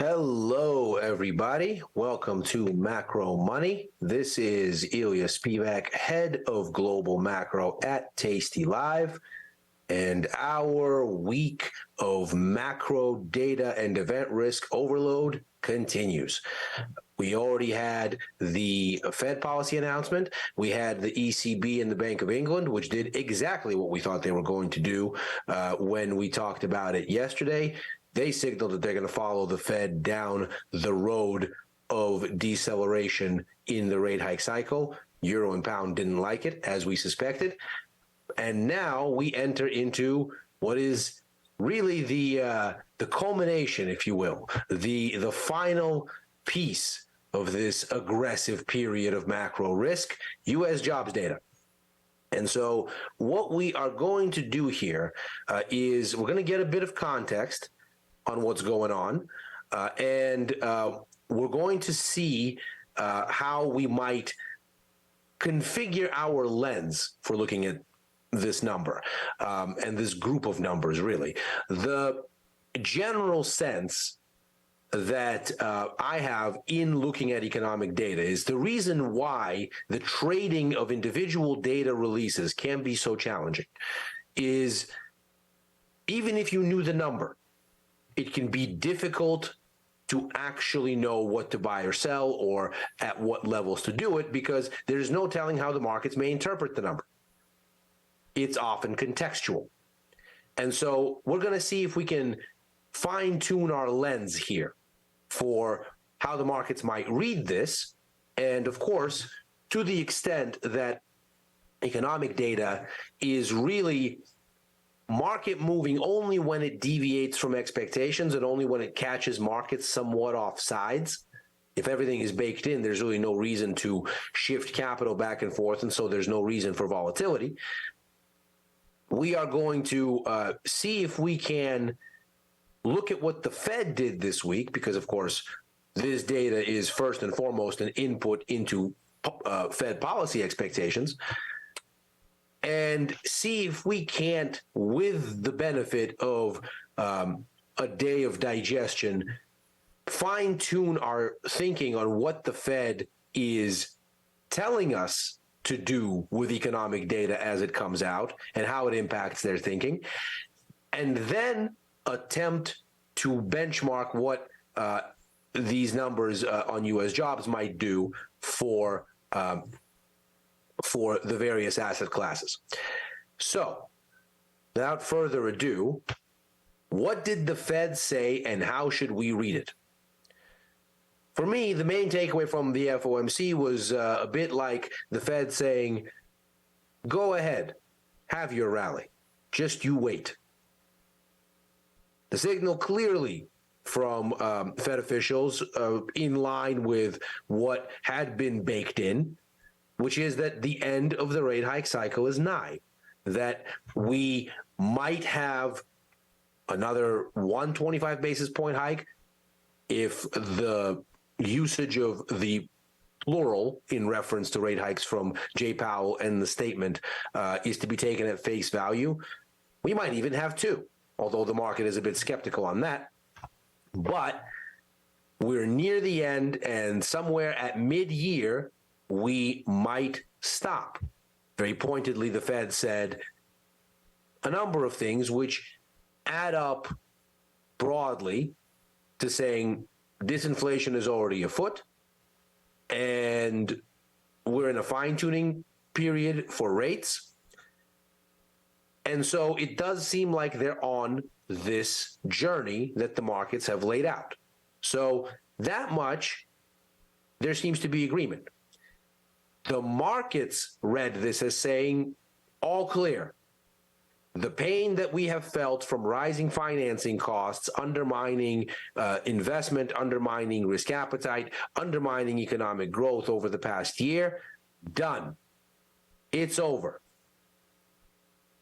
Hello, everybody. Welcome to Macro Money. This is Ilya Spivak, head of global macro at tastylive, and our week of macro data and event risk overload continues. We already had the Fed policy announcement. We had the ECB and the Bank of England, which did exactly what we thought they were going to do when we talked about it yesterday. They signaled that they're going to follow the Fed down the road of deceleration in the rate hike cycle. Euro and pound didn't like it, as we suspected. And now we enter into what is really the culmination, if you will, the final piece of this aggressive period of macro risk, U.S. jobs data. And so what we are going to do here is we're going to get a bit of context on what's going on, and we're going to see how we might configure our lens for looking at this number and this group of numbers, really. The general sense that I have in looking at economic data is the reason why the trading of individual data releases can be so challenging is even if you knew the number, it can be difficult to actually know what to buy or sell or at what levels to do it because there's no telling how the markets may interpret the number. It's often contextual. And so we're going to see if we can fine-tune our lens here for how the markets might read this. And of course, to the extent that economic data is really market moving only when it deviates from expectations and only when it catches markets somewhat off sides. If everything is baked in, there's really no reason to shift capital back and forth, and so there's no reason for volatility. We are going to see if we can look at what the Fed did this week, because, of course, this data is first and foremost an input into Fed policy expectations, and see if we can't, with the benefit of a day of digestion, fine-tune our thinking on what the Fed is telling us to do with economic data as it comes out and how it impacts their thinking, and then attempt to benchmark what these numbers on U.S. jobs might do for the various asset classes. So, without further ado, what did the Fed say and how should we read it? For me, the main takeaway from the FOMC was a bit like the Fed saying, go ahead, have your rally, just you wait. The signal clearly from Fed officials in line with what had been baked in, which is that the end of the rate hike cycle is nigh, that we might have another 125 basis point hike if the usage of the plural in reference to rate hikes from Jay Powell and the statement is to be taken at face value. We might even have two, although the market is a bit skeptical on that. But we're near the end, and somewhere at mid-year, we might stop. Very pointedly, the Fed said a number of things which add up broadly to saying disinflation is already afoot and we're in a fine-tuning period for rates. And so it does seem like they're on this journey that the markets have laid out. So that much, there seems to be agreement. The markets read this as saying, all clear. The pain that we have felt from rising financing costs, undermining investment, undermining risk appetite, undermining economic growth over the past year, done. It's over.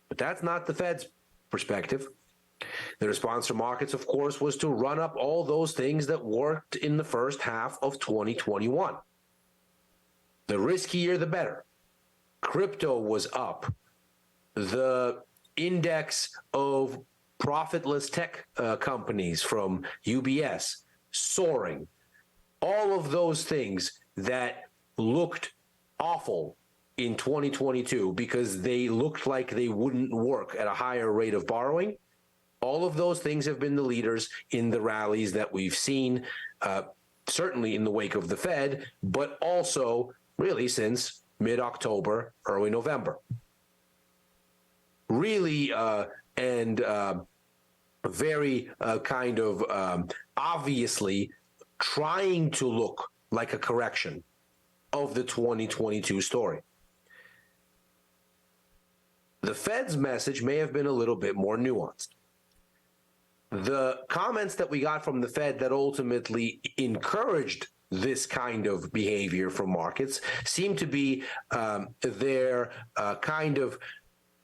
But that's not the Fed's perspective. The response from markets, of course, was to run up all those things that worked in the first half of 2021. The riskier, the better. Crypto was up. The index of profitless tech companies from UBS soaring, all of those things that looked awful in 2022 because they looked like they wouldn't work at a higher rate of borrowing, all of those things have been the leaders in the rallies that we've seen, certainly in the wake of the Fed, but also really since mid-October, early November. Really, very kind of obviously trying to look like a correction of the 2022 story. The Fed's message may have been a little bit more nuanced. The comments that we got from the Fed that ultimately encouraged this kind of behavior from markets seem to be their kind of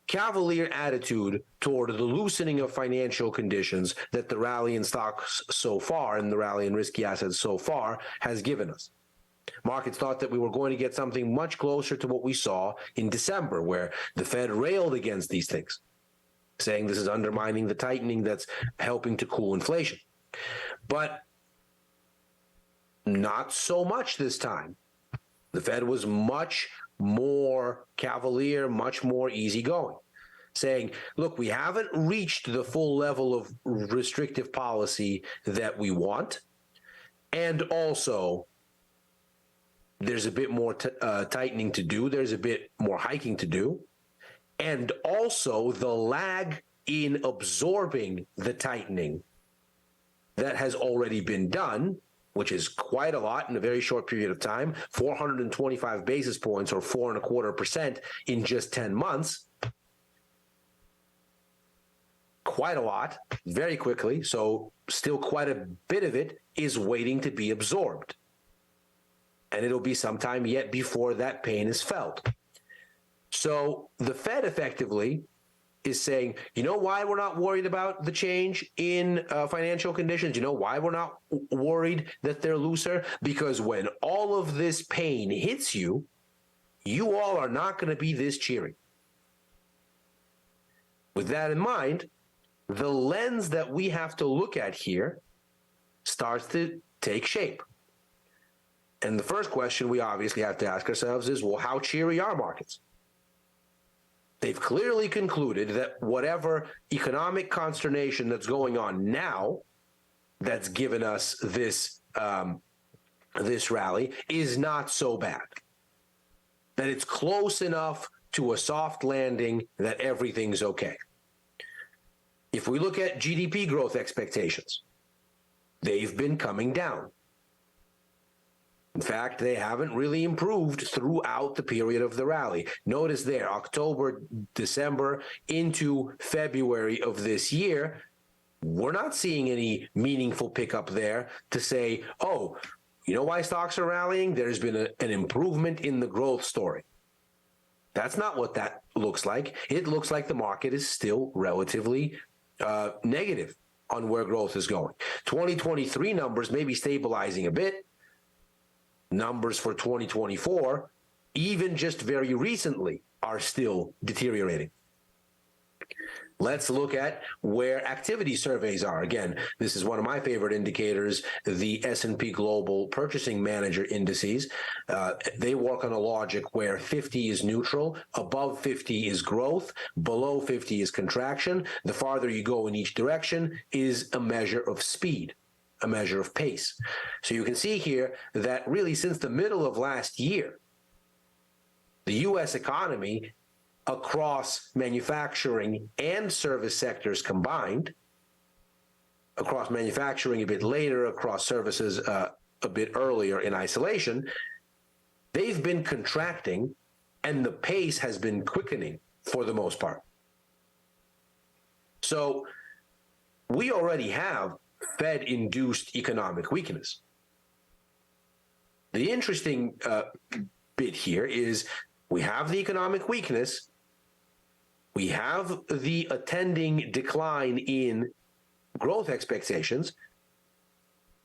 cavalier attitude toward the loosening of financial conditions that the rally in stocks so far and the rally in risky assets so far has given us. Markets thought that we were going to get something much closer to what we saw in December, where the Fed railed against these things, saying this is undermining the tightening that's helping to cool inflation. But not so much this time. The Fed was much more cavalier, much more easygoing, saying, look, we haven't reached the full level of restrictive policy that we want, and also there's a bit more tightening to do, there's a bit more hiking to do, and also the lag in absorbing the tightening that has already been done, which is quite a lot in a very short period of time, 425 basis points or 4.25% in just 10 months. Quite a lot, very quickly. So still quite a bit of it is waiting to be absorbed. And it'll be some time yet before that pain is felt. So the Fed effectively is saying, you know why we're not worried about the change in financial conditions? You know why we're not worried that they're looser? Because when all of this pain hits you, you all are not going to be this cheery. With that in mind, the lens that we have to look at here starts to take shape. And the first question we obviously have to ask ourselves is, well, how cheery are markets? They've clearly concluded that whatever economic consternation that's going on now that's given us this, this rally is not so bad, that it's close enough to a soft landing that everything's okay. If we look at GDP growth expectations, they've been coming down. In fact, they haven't really improved throughout the period of the rally. Notice there, October, December, into February of this year, we're not seeing any meaningful pickup there to say, oh, you know why stocks are rallying? There's been an improvement in the growth story. That's not what that looks like. It looks like the market is still relatively negative on where growth is going. 2023 numbers may be stabilizing a bit. Numbers for 2024, even just very recently, are still deteriorating. Let's look at where activity surveys are. Again, this is one of my favorite indicators, the S&P Global Purchasing Manager Indices. They work on a logic where 50 is neutral, above 50 is growth, below 50 is contraction. The farther you go in each direction is a measure of speed, a measure of pace. So you can see here that really since the middle of last year, the U.S. economy across manufacturing and service sectors combined, across manufacturing a bit later, across services a bit earlier in isolation, they've been contracting and the pace has been quickening for the most part. So we already have Fed-induced economic weakness. The interesting bit here is we have the economic weakness, we have the attending decline in growth expectations,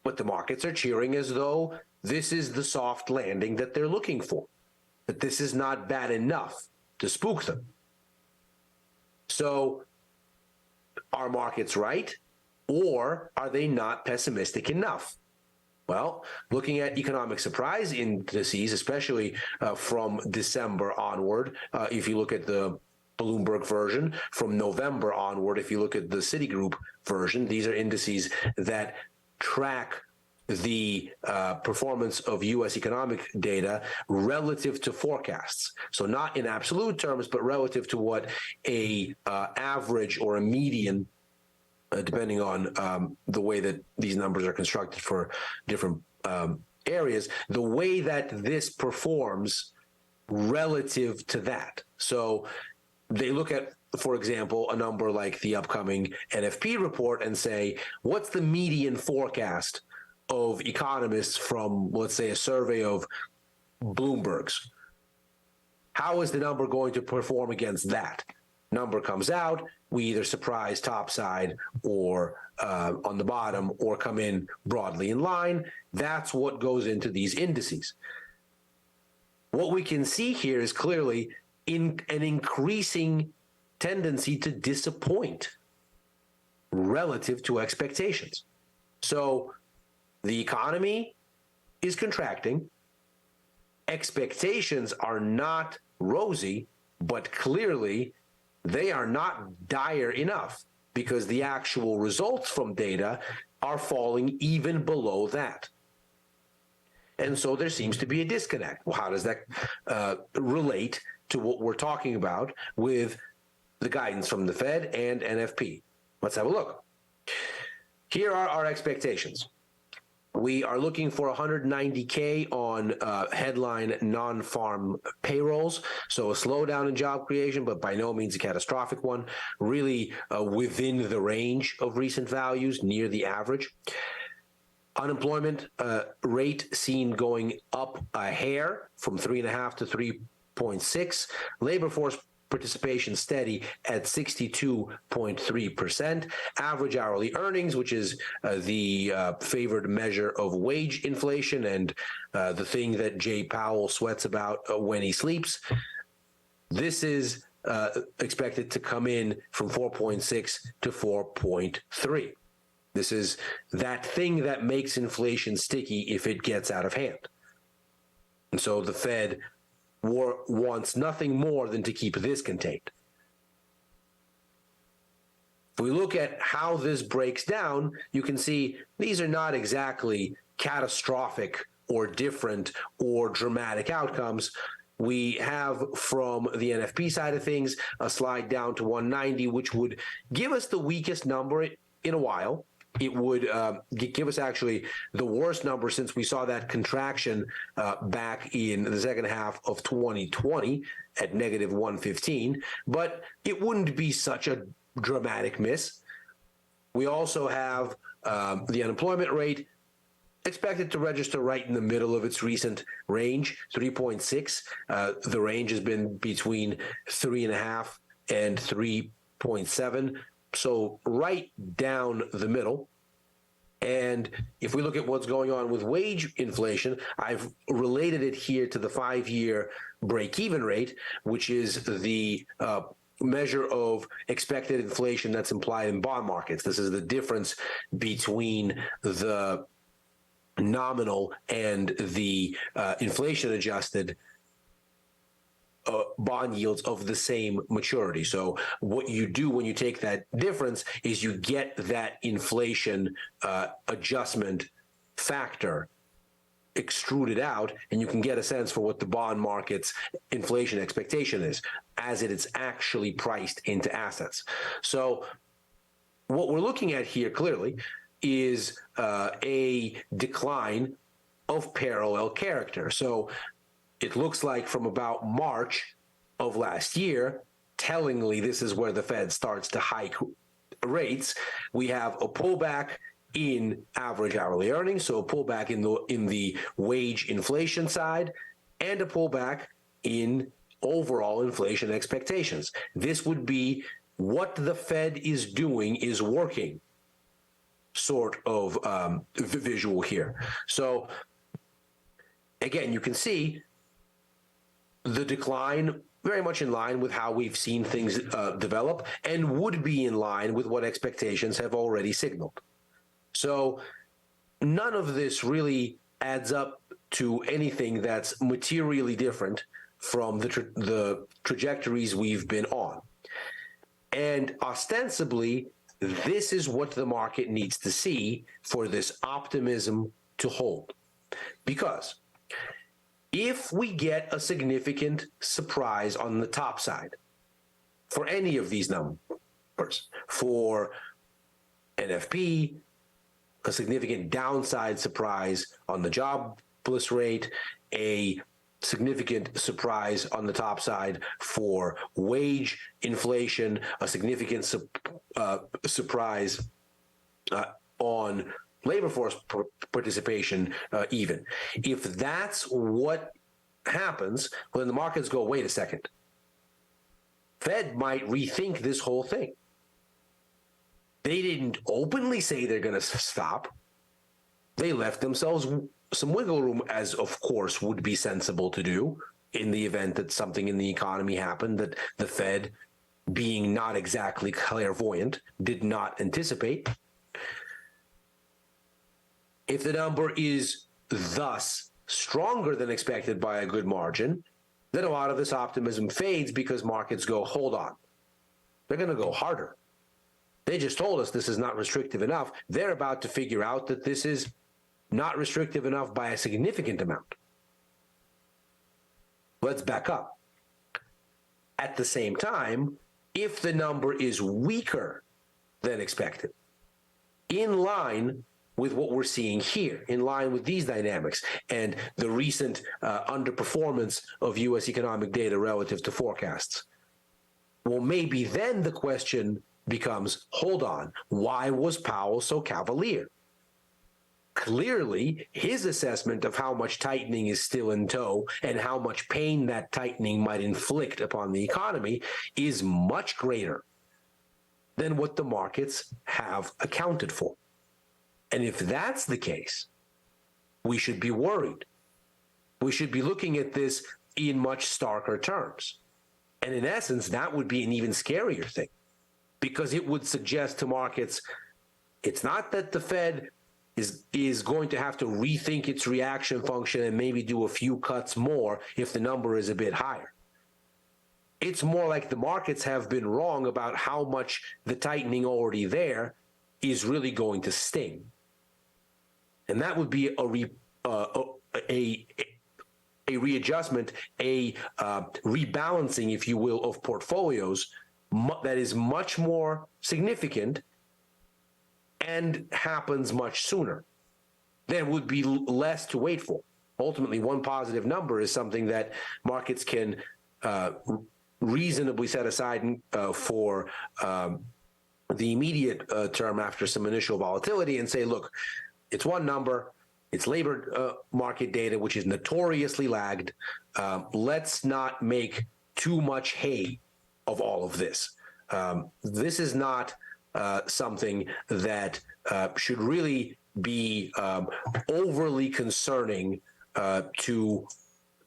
but the markets are cheering as though this is the soft landing that they're looking for, that this is not bad enough to spook them. So are markets right, or are they not pessimistic enough? Well, looking at economic surprise indices, especially from December onward, if you look at the Bloomberg version, from November onward, if you look at the Citigroup version, these are indices that track the performance of U.S. economic data relative to forecasts. So not in absolute terms, but relative to what a average or a median, depending on the way that these numbers are constructed for different areas, the way that this performs relative to that. So they look at, for example, a number like the upcoming NFP report and say, what's the median forecast of economists from, let's say, a survey of Bloomberg's? How is the number going to perform against that? Number comes out, we either surprise topside or on the bottom or come in broadly in line. That's what goes into these indices. What we can see here is clearly in an increasing tendency to disappoint relative to expectations. So the economy is contracting. Expectations are not rosy, but clearly they are not dire enough because the actual results from data are falling even below that. And so there seems to be a disconnect. Well, how does that relate to what we're talking about with the guidance from the Fed and NFP? Let's have a look. Here are our expectations. We are looking for 190K on headline non-farm payrolls, so a slowdown in job creation, but by no means a catastrophic one, really within the range of recent values, near the average. Unemployment rate seen going up a hair from 3.5 to 3.6. Labor force participation steady at 62.3%. Average hourly earnings, which is the favored measure of wage inflation and the thing that Jay Powell sweats about when he sleeps. This is expected to come in from 4.6 to 4.3. This is that thing that makes inflation sticky if it gets out of hand. And so the Fed wants nothing more than to keep this contained. If we look at how this breaks down, you can see these are not exactly catastrophic or different or dramatic outcomes. We have from the NFP side of things a slide down to 190, which would give us the weakest number in a while. It would give us actually the worst number since we saw that contraction back in the second half of 2020 at negative 115, but it wouldn't be such a dramatic miss. We also have the unemployment rate expected to register right in the middle of its recent range, 3.6. The range has been between 3.5 and 3.7. So right down the middle. And if we look at what's going on with wage inflation, I've related it here to the 5-year break-even rate, which is the measure of expected inflation that's implied in bond markets. This is the difference between the nominal and the inflation-adjusted bond yields of the same maturity. So what you do when you take that difference is you get that inflation adjustment factor extruded out, and you can get a sense for what the bond market's inflation expectation is as it is actually priced into assets. So what we're looking at here clearly is a decline of parallel character. So it looks like from about March of last year, tellingly, this is where the Fed starts to hike rates. We have a pullback in average hourly earnings, so a pullback in the wage inflation side, and a pullback in overall inflation expectations. This would be what the Fed is doing is working sort of visual here. So again, you can see the decline very much in line with how we've seen things develop and would be in line with what expectations have already signaled. So none of this really adds up to anything that's materially different from the trajectories we've been on. And ostensibly, this is what the market needs to see for this optimism to hold. Because if we get a significant surprise on the top side for any of these numbers, for NFP, a significant downside surprise on the jobless rate, a significant surprise on the top side for wage inflation, a significant surprise on labor force participation even. If that's what happens, well, then the markets go, wait a second. Fed might rethink this whole thing. They didn't openly say they're going to stop. They left themselves some wiggle room, as of course would be sensible to do in the event that something in the economy happened that the Fed, being not exactly clairvoyant, did not anticipate. If the number is thus stronger than expected by a good margin, then a lot of this optimism fades because markets go, hold on. They're going to go harder. They just told us this is not restrictive enough. They're about to figure out that this is not restrictive enough by a significant amount. Let's back up. At the same time, if the number is weaker than expected, in line with what we're seeing here, in line with these dynamics and the recent underperformance of U.S. economic data relative to forecasts, well, maybe then the question becomes, hold on, why was Powell so cavalier? Clearly, his assessment of how much tightening is still in tow and how much pain that tightening might inflict upon the economy is much greater than what the markets have accounted for. And if that's the case, we should be worried. We should be looking at this in much starker terms. And in essence, that would be an even scarier thing, because it would suggest to markets, it's not that the Fed is going to have to rethink its reaction function and maybe do a few cuts more if the number is a bit higher. It's more like the markets have been wrong about how much the tightening already there is really going to sting. And that would be a readjustment, a rebalancing, if you will, of portfolios that is much more significant and happens much sooner. There would be less to wait for. Ultimately, one positive number is something that markets can reasonably set aside for the immediate term after some initial volatility and say, look, it's one number, it's labor market data, which is notoriously lagged. Let's not make too much hay of all of this. This is not something that should really be overly concerning to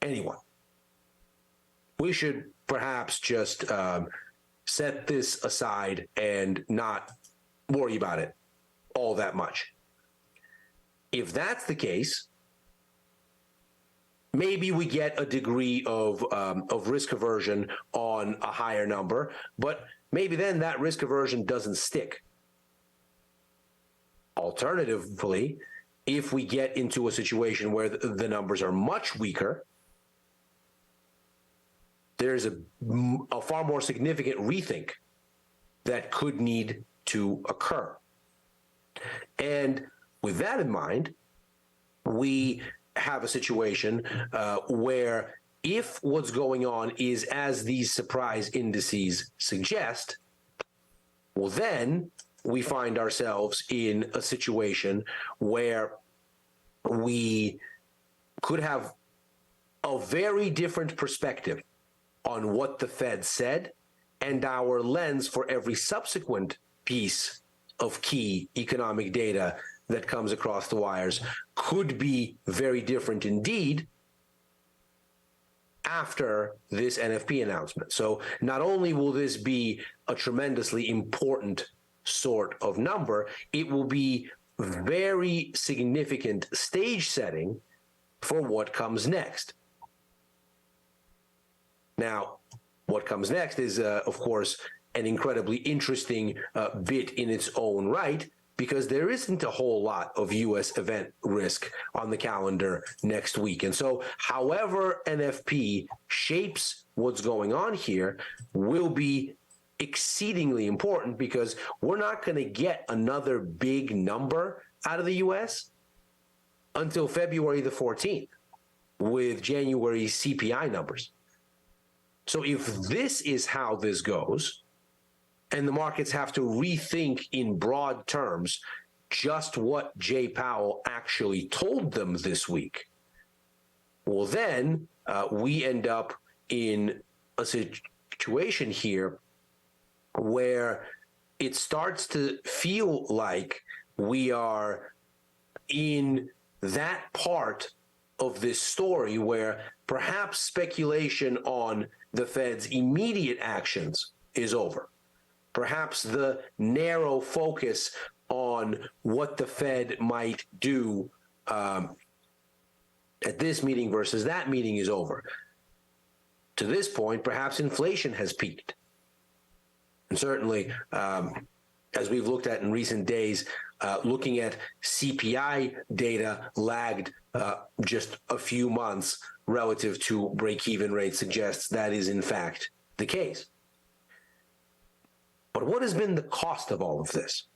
anyone. We should perhaps just set this aside and not worry about it all that much. If that's the case, maybe we get a degree of risk aversion on a higher number, but maybe then that risk aversion doesn't stick. Alternatively, if we get into a situation where the numbers are much weaker, there's a far more significant rethink that could need to occur. And with that in mind, we have a situation where if what's going on is as these surprise indices suggest, well, then we find ourselves in a situation where we could have a very different perspective on what the Fed said, and our lens for every subsequent piece of key economic data that comes across the wires could be very different indeed after this NFP announcement. So not only will this be a tremendously important sort of number, it will be very significant stage setting for what comes next. Now, what comes next is, of course, an incredibly interesting bit in its own right, because there isn't a whole lot of U.S. event risk on the calendar next week. And so however NFP shapes what's going on here will be exceedingly important, because we're not going to get another big number out of the U.S. until February the 14th with January CPI numbers. So if this is how this goes, and the markets have to rethink in broad terms just what Jay Powell actually told them this week, well, then we end up in a situation here where it starts to feel like we are in that part of this story where perhaps speculation on the Fed's immediate actions is over. Perhaps the narrow focus on what the Fed might do at this meeting versus that meeting is over. To this point, perhaps inflation has peaked. And certainly, as we've looked at in recent days, looking at CPI data lagged just a few months relative to break-even rate suggests that is in fact the case. But what has been the cost of all of this?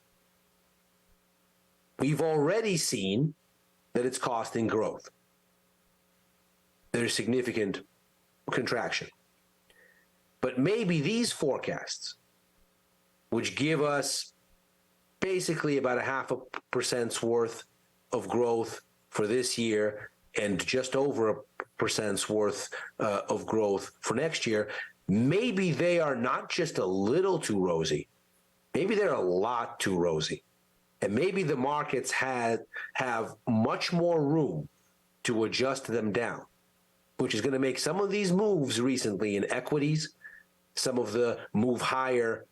We've already seen that it's costing growth. There's significant contraction. But maybe these forecasts, which give us basically about 0.5% worth of growth for this year and just over 1% worth of growth for next year, maybe they are not just a little too rosy. Maybe they're a lot too rosy. And maybe the markets have much more room to adjust them down, which is going to make some of these moves recently in equities, some of the move higher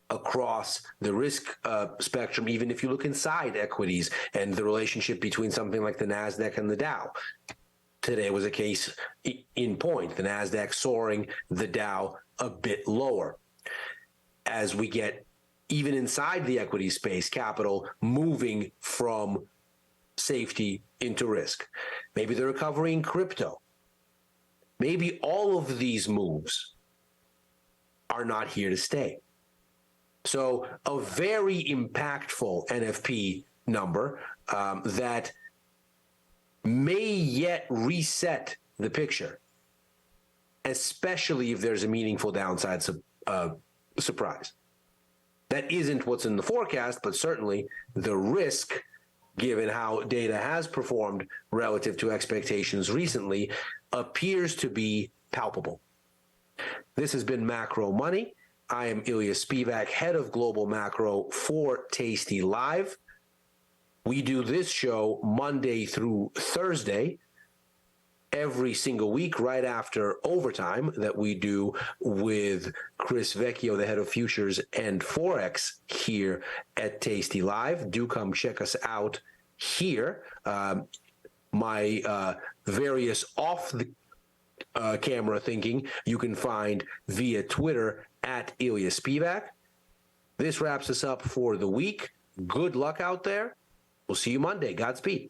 across the risk spectrum, even if you look inside equities and the relationship between something like the NASDAQ and the Dow. Today was a case in point, the NASDAQ soaring, the Dow a bit lower. As we get, even inside the equity space, capital moving from safety into risk. Maybe the recovery in crypto. Maybe all of these moves are not here to stay. So a very impactful NFP number that may yet reset the picture, especially if there's a meaningful downside surprise. That isn't what's in the forecast, but certainly the risk, given how data has performed relative to expectations recently, appears to be palpable. This has been Macro Money. I am Ilya Spivak, head of global macro for Tasty Live. We do this show Monday through Thursday, every single week, right after overtime that we do with Chris Vecchio, the head of futures and Forex here at Tasty Live. Do come check us out here. My various off the camera thinking you can find via Twitter at Ilya Spivak. This wraps us up for the week. Good luck out there. We'll see you Monday. Godspeed.